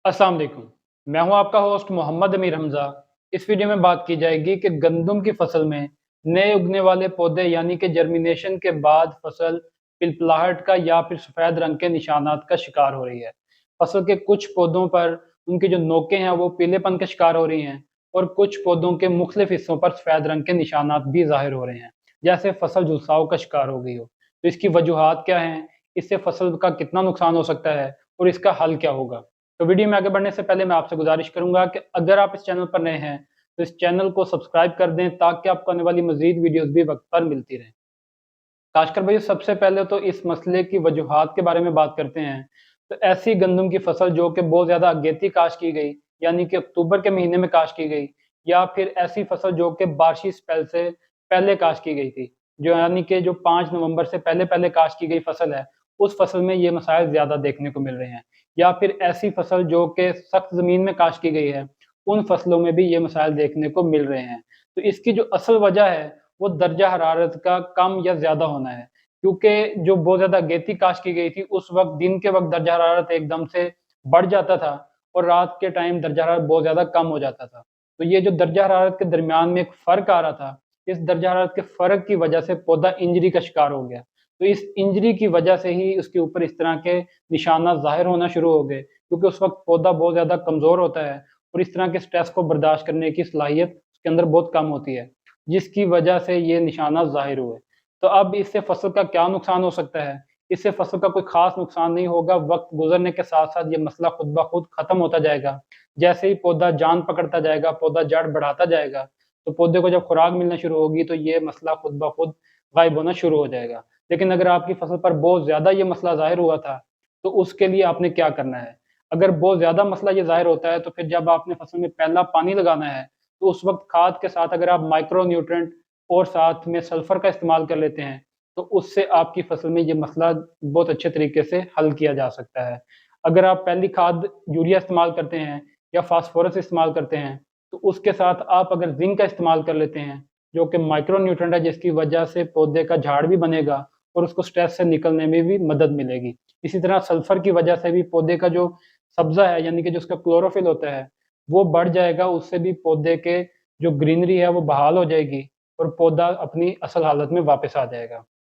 अस्सलाम वालेकुम। मैं हूं आपका होस्ट मोहम्मद अमीर हमजा। इस वीडियो में बात की जाएगी कि गंदम की फसल में नए उगने वाले पौधे यानी कि जर्मिनेशन के बाद फसल पिलपलाहट का या फिर सफ़ेद रंग के निशानात का शिकार हो रही है। फसल के कुछ पौधों पर उनके जो नोकें हैं वो पीलेपन का शिकार हो रही हैं और कुछ पौधों के मुख्तलिफ हिस्सों पर सफ़ेद रंग के निशानात भी ज़ाहिर हो रहे हैं, जैसे फसल झुलसाव का शिकार हो गई हो। तो इसकी वजूहात क्या हैं, इससे फसल का कितना नुकसान हो सकता है और इसका हल क्या होगा। तो वीडियो में आगे बढ़ने से पहले मैं आपसे गुजारिश करूंगा कि अगर आप इस चैनल पर नए हैं तो इस चैनल को सब्सक्राइब कर दें ताकि आपको आने वाली मजीद वीडियोस भी वक्त पर मिलती रहें। काशकर भाई, सबसे पहले तो इस मसले की वजूहात के बारे में बात करते हैं। तो ऐसी गंदम की फसल जो कि बहुत ज़्यादा अगेती काश की गई, यानी कि अक्टूबर के महीने में काश की गई, या फिर ऐसी फसल जो कि बारिशी स्पेल से पहले काश की गई थी, जो यानी कि जो 5 नवंबर से पहले पहले काश की गई फसल है, उस फसल में ये मसाइल ज़्यादा देखने को मिल रहे हैं। या फिर ऐसी फसल जो कि सख्त ज़मीन में काश की गई है, उन फसलों में भी ये मसाइल देखने को मिल रहे हैं। तो इसकी जो असल वजह है वो दर्जा हरारत का कम या ज़्यादा होना है, क्योंकि जो बहुत ज़्यादा अगेती काश की गई थी उस वक़्त दिन के वक़्त दर्जा हरारत एकदम से बढ़ जाता था और रात के टाइम दर्जा हरारत बहुत ज़्यादा कम हो जाता था। तो ये जो दर्जा हरारत के दरमियान में एक फ़र्क आ रहा था, इस दर्जा हरारत के फ़र्क की वजह से पौधा इंजरी का शिकार हो गया। तो इस इंजरी की वजह से ही उसके ऊपर इस तरह के निशानात ज़ाहिर होना शुरू हो गए, क्योंकि उस वक़्त पौधा बहुत ज़्यादा कमज़ोर होता है और इस तरह के स्ट्रेस को बर्दाश्त करने की सलाहियत उसके अंदर बहुत कम होती है, जिसकी वजह से ये निशानात ज़ाहिर हुए। तो अब इससे फसल का क्या नुकसान हो सकता है? इससे फसल का कोई ख़ास नुकसान नहीं होगा, वक़्त गुज़रने के साथ-साथ ये मसला खुद ब खुद ख़त्म होता जाएगा। जैसे ही पौधा जान पकड़ता जाएगा, पौधा जड़ बढ़ाता जाएगा, तो पौधे को जब खुराक मिलना शुरू होगी तो ये मसला खुद ब खुद गायब होना शुरू हो जाएगा। लेकिन अगर आपकी फसल पर बहुत ज़्यादा ये मसला ज़ाहिर हुआ था, तो उसके लिए आपने क्या करना है? अगर बहुत ज़्यादा मसला ये ज़ाहिर होता है, तो फिर जब आपने फसल में पहला पानी लगाना है, तो उस वक़्त खाद के साथ अगर आप माइक्रो न्यूट्रिएंट और साथ में सल्फर का इस्तेमाल कर लेते हैं, तो उससे आपकी फसल में ये मसला बहुत अच्छे तरीके से हल किया जा सकता है। अगर आप पहली खाद यूरिया इस्तेमाल करते हैं या फास्फोरस इस्तेमाल करते हैं, तो उसके साथ आप अगर ज़िंक का इस्तेमाल कर लेते हैं, जो कि माइक्रो न्यूट्रिएंट है, जिसकी वजह से पौधे का झाड़ भी बनेगा और उसको स्ट्रेस से निकलने में भी मदद मिलेगी। इसी तरह सल्फर की वजह से भी पौधे का जो सब्ज़ा है, यानी कि जो उसका क्लोरोफिल होता है, वो बढ़ जाएगा, उससे भी पौधे के जो ग्रीनरी है वो बहाल हो जाएगी और पौधा अपनी असल हालत में वापस आ जाएगा।